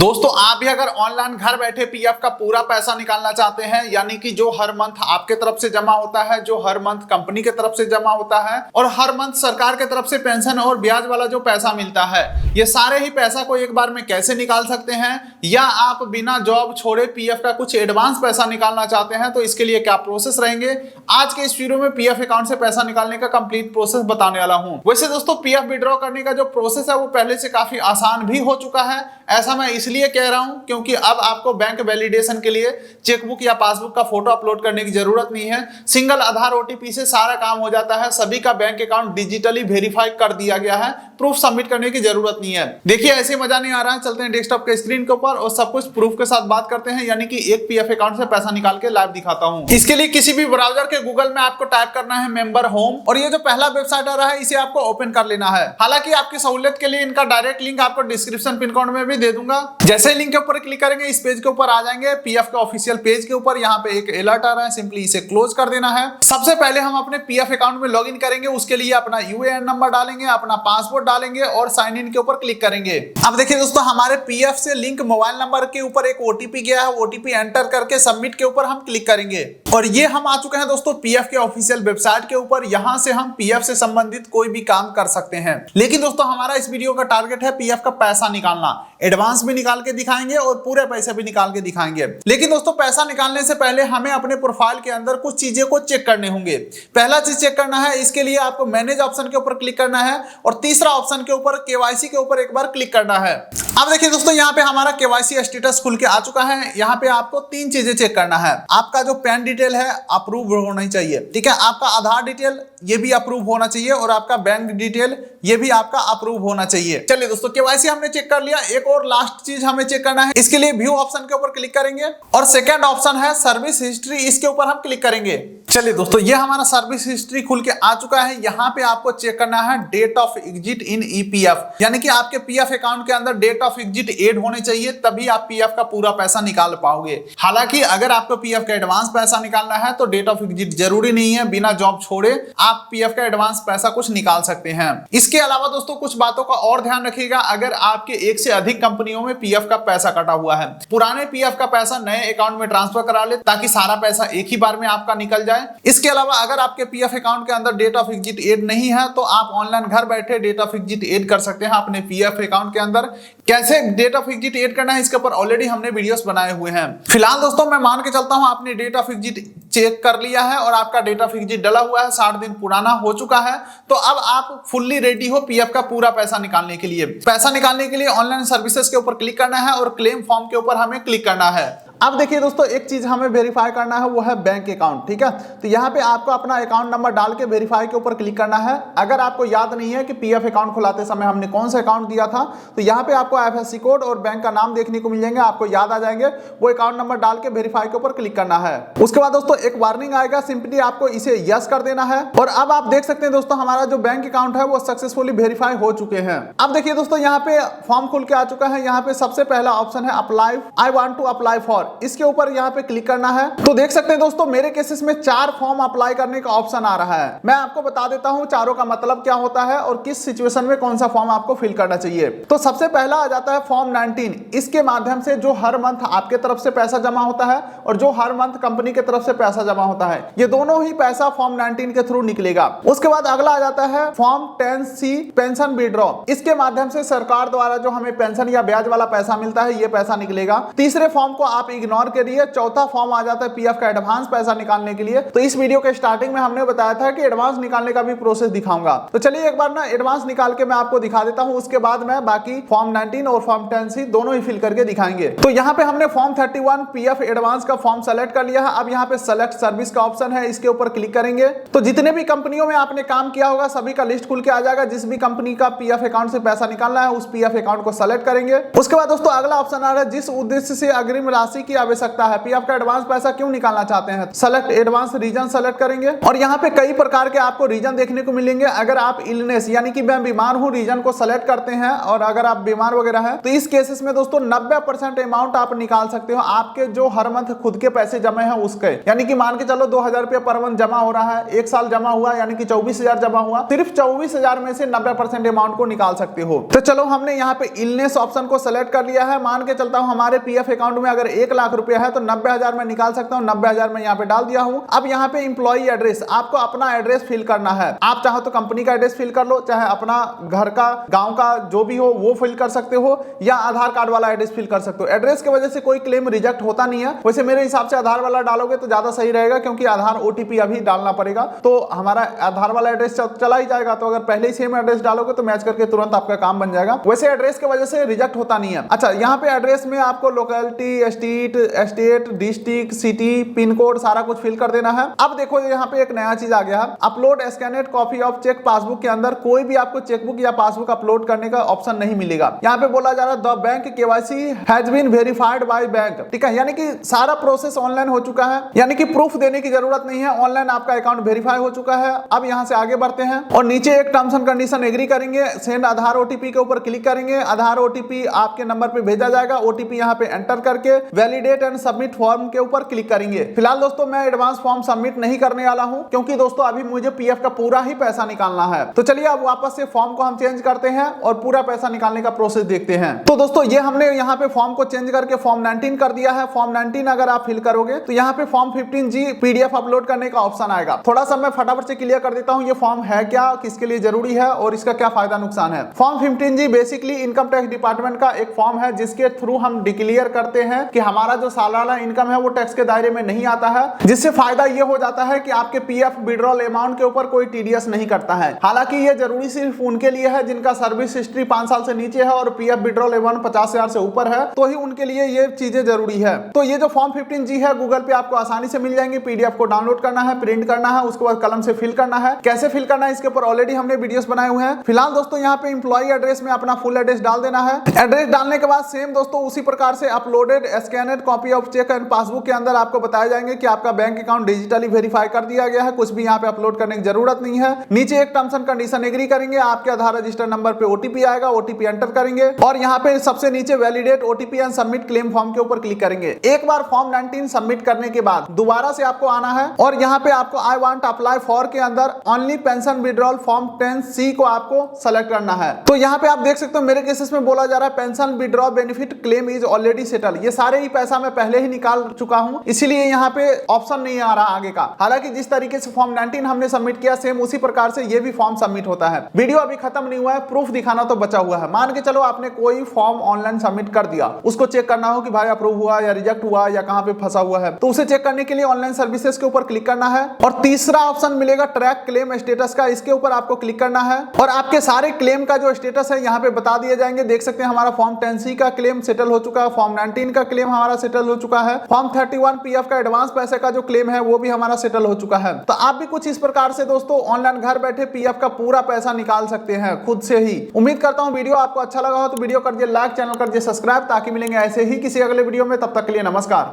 दोस्तों आप भी अगर ऑनलाइन घर बैठे पीएफ का पूरा पैसा निकालना चाहते हैं, यानी कि जो हर मंथ आपके तरफ से जमा होता है, जो हर मंथ कंपनी के तरफ से जमा होता है और हर मंथ सरकार के तरफ से पेंशन और ब्याज वाला जो पैसा मिलता है, ये सारे ही पैसा को एक बार में कैसे निकाल सकते हैं, या आप बिना जॉब छोड़े पीएफ का कुछ एडवांस पैसा निकालना चाहते हैं तो इसके लिए क्या प्रोसेस रहेंगे, आज के इस वीडियो में पीएफ अकाउंट से पैसा निकालने का कंप्लीट प्रोसेस बताने वाला हूं। वैसे दोस्तों पीएफ विड्रॉ करने का जो प्रोसेस है वो पहले से काफी आसान भी हो चुका है। ऐसा मैं इसलिए कह रहा हूं क्योंकि अब आपको बैंक वैलिडेशन के लिए चेकबुक या पासबुक का फोटो अपलोड करने की जरूरत नहीं है। सिंगल आधार ओटीपी से सारा काम हो जाता है। सभी का बैंक अकाउंट डिजिटली वेरीफाई कर दिया गया है। प्रूफ सबमिट करने की जरूरत नहीं है। देखिए ऐसे मजा नहीं आ रहा है, चलते हैं डेस्कटॉप के स्क्रीन के ऊपर और सब कुछ प्रूफ के साथ बात करते हैं, यानी कि एक पीएफ अकाउंट से पैसा निकाल के लाइव दिखाता हूं। इसके लिए किसी भी ब्राउजर के गूगल में आपको टाइप करना है मेंबर होम, और ये जो पहला वेबसाइट आ रहा है इसे आपको ओपन कर लेना है। हालांकि आपकी सहूलियत के लिए इनका डायरेक्ट लिंक आपको डिस्क्रिप्शन पिन कोड में भी दे दूंगा। जैसे ही लिंक के ऊपर क्लिक करेंगे इस पेज के ऊपर आ जाएंगे। पीएफ का ऑफिशियल पेज के ऊपर यहाँ पे एक अलर्ट आ रहा है, सिंपली इसे क्लोज कर देना है। सबसे पहले हम अपने पीएफ अकाउंट में लॉगिन करेंगे। उसके लिए अपना यूएएन नंबर डालेंगे, अपना पासवर्ड डालेंगे और साइन इन के ऊपर क्लिक करेंगे। अब देखिए दोस्तों हमारे पीएफ से लिंक मोबाइल नंबर के ऊपर एक ओटीपी गया है। ओटीपी एंटर करके सबमिट के ऊपर हम क्लिक करेंगे और ये हम आ चुके हैं दोस्तों पीएफ के ऑफिशियल वेबसाइट के ऊपर। यहाँ से हम पीएफ से संबंधित कोई भी काम कर सकते हैं, लेकिन दोस्तों हमारा इस वीडियो का टारगेट है पीएफ का पैसा निकालना। एडवांस भी निकाल के दिखाएंगे और पूरे पैसे भी निकाल के दिखाएंगे। लेकिन दोस्तों पैसा निकालने से पहले हमें अपने प्रोफाइल के अंदर कुछ चीजें को चेक करने होंगे। पहला चीज चेक करना है, इसके लिए आपको मैनेज ऑप्शन के ऊपर क्लिक करना है और तीसरा ऑप्शन के ऊपर केवाईसी के ऊपर एक बार क्लिक करना है। अब देखिए दोस्तों यहाँ पे हमारा केवाईसी स्टेटस खुल के आ चुका है। यहाँ पे आपको तीन चीजें चेक करना है। आपका जो पैन डिटेल है अप्रूव होना चाहिए, ठीक है। आपका आधार डिटेल ये भी अप्रूव होना चाहिए और आपका बैंक डिटेल ये भी आपका अप्रूव होना चाहिए। चलिए दोस्तों केवाईसी हमने चेक कर लिया। एक और लास्ट चीज हमें चेक करना है। इसके लिए व्यू ऑप्शन के ऊपर क्लिक करेंगे और सेकंड ऑप्शन है सर्विस हिस्ट्री, इसके ऊपर हम क्लिक करेंगे। चलिए दोस्तों ये हमारा सर्विस हिस्ट्री खुल के आ चुका है। यहाँ पे आपको चेक करना है date of exit in EPF, यानी कि आपके पीएफ अकाउंट के अंदर डेट ऑफ एग्जिट ऐड होने चाहिए, तभी आप पीएफ का पूरा पैसा निकाल पाओगे। हालांकि अगर आपको पीएफ का एडवांस पैसा निकालना है तो डेट ऑफ एग्जिट जरूरी नहीं है। बिना जॉब छोड़े आप पीएफ का एडवांस पैसा कुछ निकाल सकते हैं। इसके अलावा दोस्तों कुछ बातों का और ध्यान रखिएगा। अगर आपके एक से अधिक कंपनियों में पीएफ का पैसा कटा हुआ है, पुराने पीएफ का पैसा नए अकाउंट में ट्रांसफर करा ले ताकि सारा पैसा एक ही बार में आपका निकल जाए। इसके अलावा अगर आपके पीएफ अकाउंट के अंदर डेट ऑफ एग्जिट ऐड नहीं है तो आप ऑनलाइन घर बैठे डेट ऑफ एग्जिट ऐड कर सकते हैं अपने पीएफ अकाउंट के अंदर। कैसे डेट ऑफ एग्जिट ऐड करना है इसके ऊपर ऑलरेडी हमने वीडियोस बनाए हुए हैं। फिलहाल दोस्तों मैं मान के चलता हूं आपने डेट ऑफ एग्जिट चेक कर लिया है और आपका डेट ऑफ एग्जिट डला हुआ है, 60 दिन पुराना हो चुका है, तो अब आप फुल्ली रेडी हो पीएफ का पूरा पैसा निकालने के लिए। पैसा निकालने के लिए ऑनलाइन सर्विसेज के ऊपर क्लिक करना है और क्लेम फॉर्म के ऊपर हमें क्लिक करना है। अब देखिए दोस्तों एक चीज हमें वेरीफाई करना है, वो है बैंक अकाउंट, ठीक है। तो यहाँ पे आपको अपना अकाउंट नंबर डाल के वेरीफाई के ऊपर क्लिक करना है। अगर आपको याद नहीं है कि पीएफ अकाउंट खुलाते समय हमने कौन सा अकाउंट दिया था, तो यहाँ पे आपको आईएफएससी कोड और बैंक का नाम देखने को मिल जाएंगे, आपको याद आ जाएंगे। वो अकाउंट नंबर डाल के वेरीफाई के ऊपर क्लिक करना है। उसके बाद दोस्तों एक वार्निंग आएगा, सिंपली आपको इसे यस कर देना है। और अब आप देख सकते हैं दोस्तों हमारा जो बैंक अकाउंट है वो सक्सेसफुली वेरीफाई हो चुके हैं। अब देखिए दोस्तों यहाँ पे फॉर्म खुल के आ चुका है। यहाँ पे सबसे पहला ऑप्शन है apply, I want to apply for, इसके ऊपर यहाँ पे क्लिक करना है। तो देख सकते हैं दोस्तों मेरे केसेस में 4 फॉर्म अप्लाई करने का ऑप्शन आ रहा है। मैं आपको बता देता हूं चारों का मतलब क्या होता है और किस सिचुएशन में कौन सा फॉर्म आपको फिल करना चाहिए। तो सबसे पहला आ जाता है फॉर्म 19। इसके माध्यम से जो हर मंथ आपके तरफ से पैसा जमा होता है और जो हर मंथ कंपनी की तरफ से पैसा जमा होता है, ये दोनों ही पैसा फॉर्म 19 के थ्रू निकलेगा। उसके बाद अगला आ जाता है फॉर्म 10C पेंशन विड्रॉ। इसके माध्यम से सरकार द्वारा जो हमें पेंशन या ब्याज वाला पैसा मिलता है ये पैसा निकलेगा। तीसरे फॉर्म को आप इग्नोर करिए। चौथा फॉर्म आ जाता है पीएफ का एडवांस पैसा निकालने के लिए। तो इस वीडियो के स्टार्टिंग में हमने बताया था कि एडवांस निकालने का भी प्रोसेस दिखाऊंगा। तो चलिए एक बार ना एडवांस निकाल के मैं आपको दिखा देता हूं, उसके बाद मैं बाकी फॉर्म 19 और फॉर्म 10C दोनों ही फिल करके दिखाएंगे। तो यहाँ पे हमने फॉर्म 31 पीएफ एडवांस का फॉर्म सेलेक्ट कर लिया है। अब यहाँ पे सेलेक्ट सर्विस का ऑप्शन है, इसके ऊपर क्लिक करेंगे तो जितने भी कंपनियों में आपने काम किया होगा सभी का लिस्ट खुल के आ जाएगा। जिस भी कंपनी का पीएफ अकाउंट से पैसा निकालना है उस पीएफ अकाउंट को सेलेक्ट करेंगे। उसके बाद दोस्तों अगला ऑप्शन आ रहा है जिस उद्देश्य से अग्रिम राशि की आवश्यकता है, पीएफ का एडवांस पैसा क्यों निकालना चाहते हैं, सेलेक्ट एडवांस रीजन सेलेक्ट करेंगे और यहाँ पे कई प्रकार के आपको रीजन देखने को मिलेंगे। अगर आप इलनेस यानी कि मैं बीमार हूँ रीजन को सेलेक्ट करते हैं और अगर आप बीमार वगैरह है, तो इस केसेस में दोस्तों 90% अमाउंट आप निकाल सकते हो आपके जो हर मंथ खुद के पैसे जमे हैं उसके। यानी कि मान के चलो 2000 रुपया पर मंथ जमा हो रहा है, एक साल जमा हुआ यानी कि 24,000 जमा हुआ, सिर्फ 24,000 में से 90% अमाउंट को निकाल सकते हो। तो चलो हमने यहाँ पे इलनेस ऑप्शन को सेलेक्ट कर लिया है। मान के चलता हूँ हमारे पीएफ अकाउंट में अगर 1 लाख रुपया है तो 90,000 में निकाल सकता हूँ, 90,000 में यहाँ पे डाल दिया हूँ। अब यहाँ पे इंप्लॉई एड्रेस, आपको अपना एड्रेस फिल करना है। आप चाहो तो कंपनी का एड्रेस फिल कर लो, चाहे अपना घर का गांव का जो भी हो वो फिल कर सकते हो, या आधार कार्ड वाला एड्रेस फिल कर सकते हो। एड्रेस की वजह से कोई क्लेम रिजेक्ट होता नहीं है। वैसे मेरे हिसाब से आधार वाला डालोगे तो ज्यादा सही रहेगा, क्योंकि आधार ओटीपी अभी डालना पड़ेगा, तो हमारा आधार वाला एड्रेस चला ही जाएगा। तो अगर पहले ही सेम एड्रेस डालोगे तो मैच करके तुरंत आपका काम बन जाएगा। वैसे एड्रेस की वजह से रिजेक्ट होता नहीं है। अच्छा, यहाँ पे एड्रेस में आपको locality, state, district, city, pin code सारा कुछ फिल कर देना है। अब देखो यहाँ पे एक नया चीज आ गया है, upload scanned copy of cheque passbook के अंदर कोई भी आपको चेकबुक या पासबुक अपलोड करने का ऑप्शन नहीं मिलेगा। यहाँ पे बोला जा रहा है the bank KYC has been verified by bank, ठीक है, यानी कि सारा प्रोसेस ऑनलाइन हो चुका है, यानी कि प्रूफ देने की जरूरत नहीं है, ऑनलाइन आपका अकाउंट वेरीफाई हो चुका है। अब यहाँ से आगे बढ़ते हैं और नीचे एक टर्म्स एंड कंडीशन एग्री करेंगे, सेंड आधार ओटीपी के ऊपर क्लिक करेंगे। आधार ओटीपी आपके नंबर पे भेजा जाएगा, ओटीपी यहाँ पे एंटर करके वैलिडेट एंड सबमिट फॉर्म के ऊपर क्लिक करेंगे। फिलहाल दोस्तों मैं एडवांस फॉर्म सबमिट नहीं करने वाला हूं, क्योंकि दोस्तों अभी मुझे पीएफ का पूरा ही पैसा निकालना है। तो चलिए अब वापस से फॉर्म को हम चेंज करते हैं और पूरा पैसा निकालने का प्रोसेस देखते हैं। तो दोस्तों ये हमने यहाँ पे फॉर्म को चेंज करके फॉर्म 19 कर दिया है। फॉर्म 19 अगर आप फिल करोगे तो यहाँ पे फॉर्म 15G पीडीएफ अपलोड करने का ऑप्शन आएगा। थोड़ा सा मैं फटाफट से क्लियर कर देता हूँ ये फॉर्म है क्या, किसके लिए जरूरी है और इसका क्या फायदा नुकसान है। Form 15G basically income tax department का एक फॉर्म है, जिसके थ्रू हम डिक्लेयर करते हैं कि हमारा जो सालाना इनकम है वो टैक्स के दायरे में नहीं आता है, जिससे फायदा ये हो जाता है कि आपके पीएफ विड्रॉल अमाउंट के ऊपर कोई टीडीएस नहीं करता है। हालांकि ये जरूरी सिर्फ उनके लिए है जिनका सर्विस हिस्ट्री 5 साल से नीचे है और पीएफ विड्रॉल अमाउंट 50,000 से ऊपर है, तो ही उनके लिए ये चीजें जरूरी है। तो ये जो फॉर्म 15G है गूगल पे आपको आसानी से मिल जाएंगे। पीडीएफ को डाउनलोड करना है, प्रिंट करना है, उसके बाद कलम से फिल करना है। कैसे फिल करना है इसके ऊपर ऑलरेडी हमने वीडियोस बनाए हुए हैं। फिलहाल दोस्तों यहाँ पे इंप्लॉई एड्रेस में अपना फुल एड्रेस डाल देना है। एड्रेस डालने के बाद सेम दोस्तों उसी प्रकार से uploaded scanned copy of cheque and passbook के अंदर आपको बताया जाएंगे कि आपका बैंक अकाउंट डिजिटली वेरीफाई कर दिया गया है, कुछ भी यहाँ पे अपलोड करने की जरूरत नहीं है। नीचे एक टर्म्स एंड कंडीशन एग्री करेंगे, आपके आधार रजिस्टर नंबर पे ओटीपी आएगा, ओटीपी एंटर करेंगे और यहाँ पे सबसे नीचे validate OTP and submit claim form के ऊपर क्लिक करेंगे। एक बार फॉर्म 19 सबमिट करने के बाद दोबारा से आपको आना है और यहाँ पे आपको आई वांट अप्लाई फॉर के अंदर only pension withdrawal form 10C को आपको सेलेक्ट करना है। तो यहाँ पे आप देख सकते हो मेरे केसेस में बोला जा रहा है pension withdraw benefit claim is already settle, ये सारे ही पैसा मैं पहले ही निकाल चुका हूँ, इसीलिए यहाँ पे ऑप्शन नहीं आ रहा आगे का। हालांकि जिस तरीके से फॉर्म 19 हमने सबमिट किया सेम उसी प्रकार से ये भी फॉर्म सबमिट होता है। वीडियो अभी खत्म नहीं हुआ है, प्रूफ दिखाना तो बचा हुआ है। मान के चलो आपने कोई फॉर्म ऑनलाइन सबमिट कर दिया, उसको चेक करना हो कि भाई अप्रूव हुआ या रिजेक्ट हुआ या कहां पे फंसा हुआ है, तो उसे चेक करने के लिए ऑनलाइन सर्विसेज के ऊपर क्लिक करना है और तीसरा ऑप्शन मिलेगा ट्रैक क्लेम स्टेटस का, इसके ऊपर आपको क्लिक करना है और आपके सारे क्लेम का जो स्टेटस है यहाँ पे बता दिए जाएंगे। देख सकते हैं हमारा फॉर्म 10C का क्लेम सेटल हो चुका है, फॉर्म 19 का क्लेम हमारा सेटल हो चुका है, फॉर्म 31 पीएफ का एडवांस पैसे का जो क्लेम है वो भी हमारा सेटल हो चुका है। तो आप भी कुछ इस प्रकार से दोस्तों ऑनलाइन घर बैठे पीएफ का पूरा पैसा निकाल सकते हैं खुद से ही। उम्मीद करता हूं वीडियो आपको अच्छा लगा हो तो वीडियो कर दिए लाइक, चैनल कर दिए सब्सक्राइब, ताकि मिलेंगे ऐसे ही किसी अगले वीडियो में। तब तक के लिए नमस्कार।